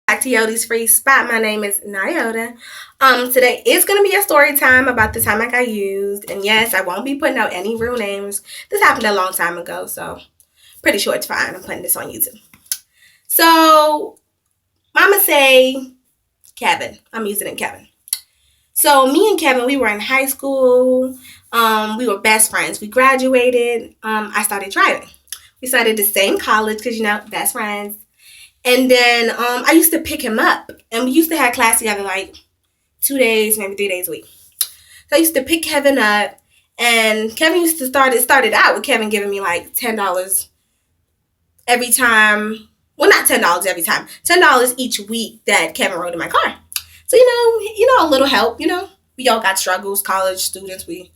Back to Yoda's Free Spot. My name is Nyota. Today is gonna be a story time about the time I got used. And yes, I won't be putting out any real names. This happened a long time ago, so pretty sure it's fine. I'm putting this on YouTube. So Mama say Kevin. I'm using it Kevin. So me and Kevin, we were in high school. We were best friends. We graduated. I started driving. We started the same college because best friends. And then I used to pick him up, and we used to have class together like 2 days, maybe 3 days a week. So I used to pick Kevin up, and Kevin used to started out with Kevin giving me like $10 every time. Well, not $10 every time, $10 each week that Kevin rode in my car. So a little help. We all got struggles, college students. We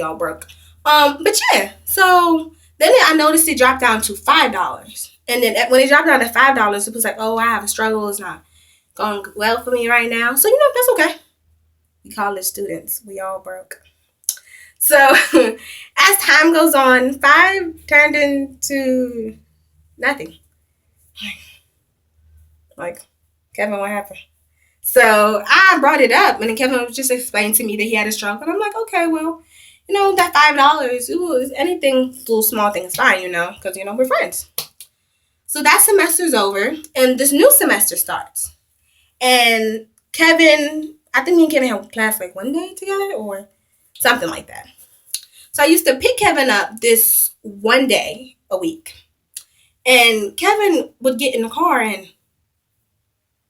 all broke. But yeah. So then I noticed it dropped down to $5. And then when it dropped down to $5, it was like, oh, I have a struggle. It's not going well for me right now. So, that's okay. We college students. We all broke. So as time goes on, 5 turned into nothing. Like, Kevin, what happened? So I brought it up, and then Kevin was just explaining to me that he had a struggle. And I'm like, okay, well, that $5, it was anything, little small thing is fine, because, we're friends. So that semester's over, and this new semester starts. And Kevin, I think me and Kevin had class like one day together or something like that. So I used to pick Kevin up this one day a week. And Kevin would get in the car and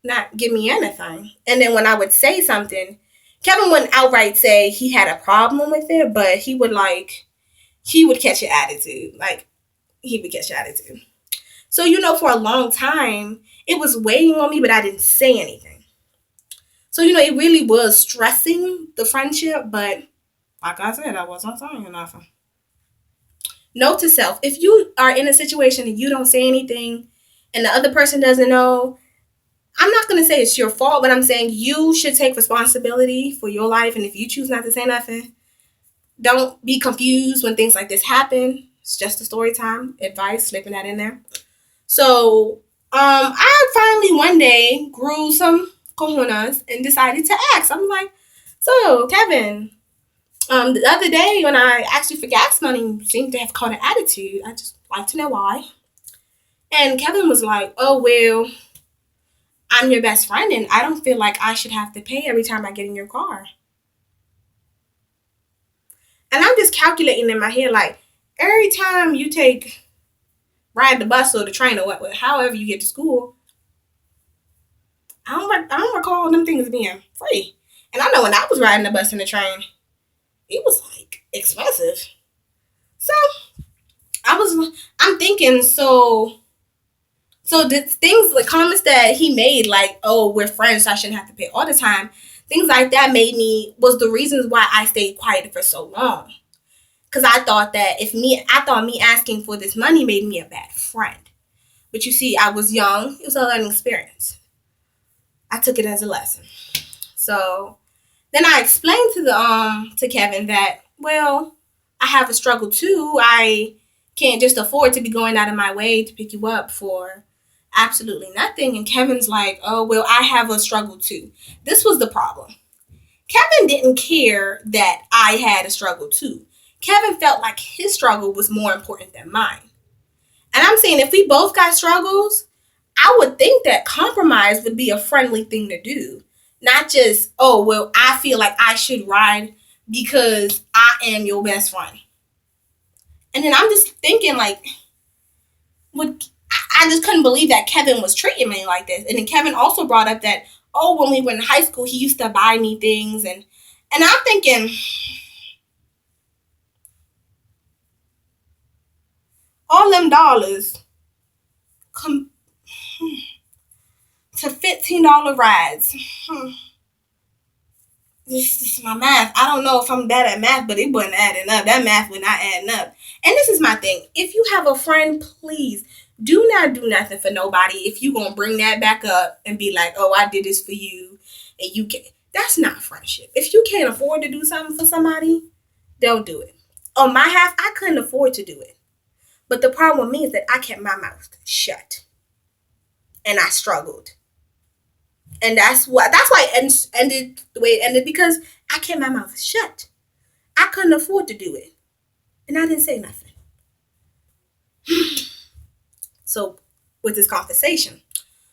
not give me anything. And then when I would say something, Kevin wouldn't outright say he had a problem with it, but he would catch your attitude. Like, he would catch your attitude. So, for a long time, it was weighing on me, but I didn't say anything. So, it really was stressing the friendship, but like I said, I wasn't saying nothing. Note to self, if you are in a situation and you don't say anything and the other person doesn't know, I'm not going to say it's your fault, but I'm saying you should take responsibility for your life. And if you choose not to say nothing, don't be confused when things like this happen. It's just a story time advice, slipping that in there. So, I finally one day grew some cojones and decided to ask. I'm like, so Kevin, the other day when I asked you for gas money, you seemed to have caught an attitude. I just like to know why. And Kevin was like, oh, well, I'm your best friend and I don't feel like I should have to pay every time I get in your car. And I'm just calculating in my head, like, every time you ride the bus or the train or however you get to school, I don't recall them things being free. And I know when I was riding the bus and the train, it was like expensive. So I'm thinking, so the things, the comments that he made, like, oh, we're friends, so I shouldn't have to pay all the time. Things like that was the reasons why I stayed quiet for so long. Because I thought me asking for this money made me a bad friend. But you see, I was young. It was a learning experience. I took it as a lesson. So then I explained to Kevin that, well, I have a struggle too. I can't just afford to be going out of my way to pick you up for absolutely nothing. And Kevin's like, oh, well, I have a struggle too. This was the problem. Kevin didn't care that I had a struggle too. Kevin felt like his struggle was more important than mine. And I'm saying if we both got struggles, I would think that compromise would be a friendly thing to do. Not just, oh, well, I feel like I should ride because I am your best friend. And then I'm just thinking, like, I just couldn't believe that Kevin was treating me like this. And then Kevin also brought up that, oh, when we were in high school, he used to buy me things. And I'm thinking, all them dollars come to $15 rides. This is my math. I don't know if I'm bad at math, but it wasn't adding up. That math was not adding up. And this is my thing. If you have a friend, please do not do nothing for nobody if you gonna bring that back up and be like, oh, I did this for you and you can't. That's not friendship. If you can't afford to do something for somebody, don't do it. On my half, I couldn't afford to do it. But the problem with me is that I kept my mouth shut. And I struggled. And that's why it ended the way it ended, because I kept my mouth shut. I couldn't afford to do it. And I didn't say nothing. So with this conversation.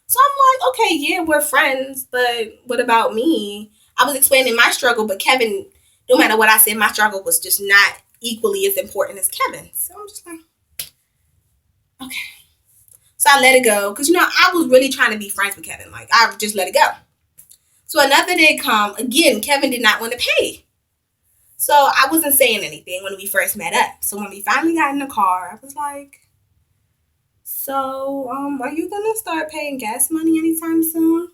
So I'm like, okay, yeah, we're friends, but what about me? I was explaining my struggle, but Kevin, no matter what I said, my struggle was just not equally as important as Kevin. So I'm just like, okay. So I let it go because I was really trying to be friends with Kevin. Like I just let it go. So another day come again. Kevin did not want to pay. So I wasn't saying anything when we first met up. So when we finally got in the car, I was like, "So, are you gonna start paying gas money anytime soon?"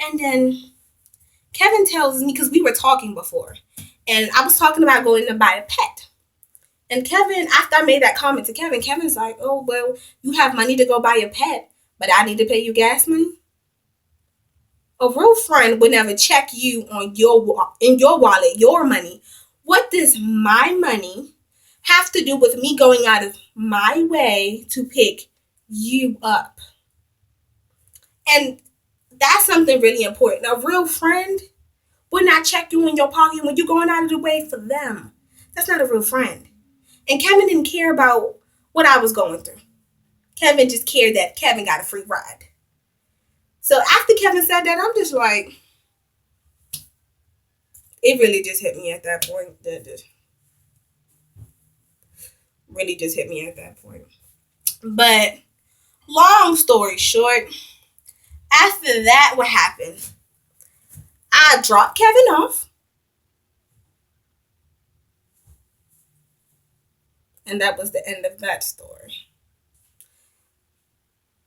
And then Kevin tells me, because we were talking before, and I was talking about going to buy a pet. And Kevin, after I made that comment to Kevin, Kevin's like, "Oh well, you have money to go buy a pet, but I need to pay you gas money." A real friend would never check you on in your wallet, your money. What does my money have to do with me going out of my way to pick you up? And that's something really important. A real friend would not check you in your pocket when you're going out of the way for them. That's not a real friend. And Kevin didn't care about what I was going through. Kevin just cared that Kevin got a free ride. So after Kevin said that, I'm just like, it really just hit me at that point. That just really just hit me at that point. But long story short, after that, what happened? I dropped Kevin off, and that was the end of that story.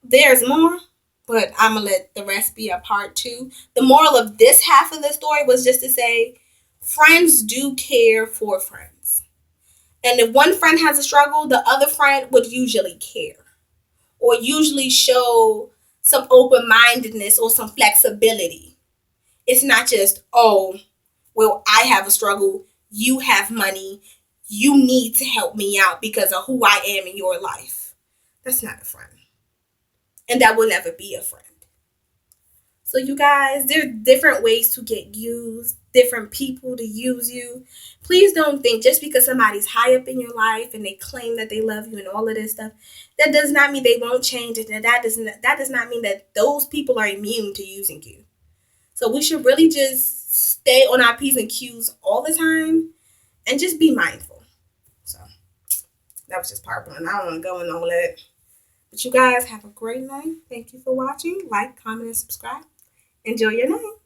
There's more, but I'm gonna let the rest be a part two. The moral of this half of the story was just to say, friends do care for friends. And if one friend has a struggle, the other friend would usually care or usually show some open mindedness or some flexibility. It's not just, oh, well, I have a struggle, you have money, you need to help me out because of who I am in your life. That's not a friend. And that will never be a friend. So, you guys, there are different ways to get used, different people to use you. Please don't think just because somebody's high up in your life and they claim that they love you and all of this stuff, that does not mean they won't change it. And that does not mean that those people are immune to using you. So we should really just stay on our P's and Q's all the time and just be mindful. So that was just part one. I don't want to go into all that. But you guys have a great night. Thank you for watching. Like, comment, and subscribe. Enjoy your night.